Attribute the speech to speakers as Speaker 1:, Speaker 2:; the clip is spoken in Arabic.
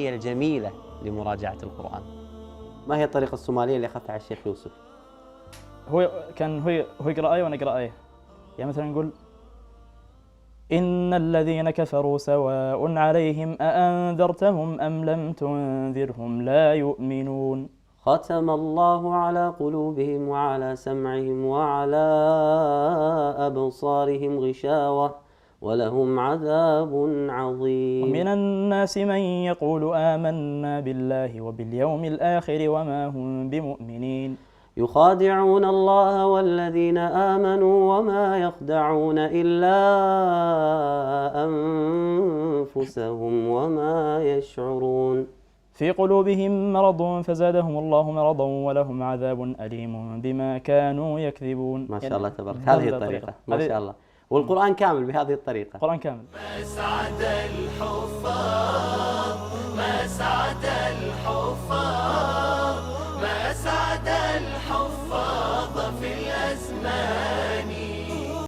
Speaker 1: هي الجميلة لمراجعة القرآن. ما هي الطريقة الصومالية اللي أخذتها على الشيخ يوسف؟
Speaker 2: هو يقرأ آية وأنا أقرأ آية. يعني مثلا نقول: إن الذين كفروا سواء عليهم أأنذرتهم أم لم تنذرهم لا يؤمنون.
Speaker 1: ختم الله على قلوبهم وعلى سمعهم وعلى أبصارهم غشاوة ولهم عذاب عظيم.
Speaker 2: ومن الناس من يقول آمنا بالله وباليوم الآخر وما هم بمؤمنين.
Speaker 1: يخادعون الله والذين آمنوا وما يخدعون إلا أنفسهم وما يشعرون.
Speaker 2: في قلوبهم مرض فزادهم الله مرضا ولهم عذاب أليم بما كانوا يكذبون.
Speaker 1: ما شاء الله تبارك. هذه الطريقة ما شاء الله، والقرآن كامل بهذه الطريقة.
Speaker 2: القرآن كامل.
Speaker 3: ما سعد الحفاظ، ما سعد الحفاظ، ما سعد الحفاظ في الأزمان.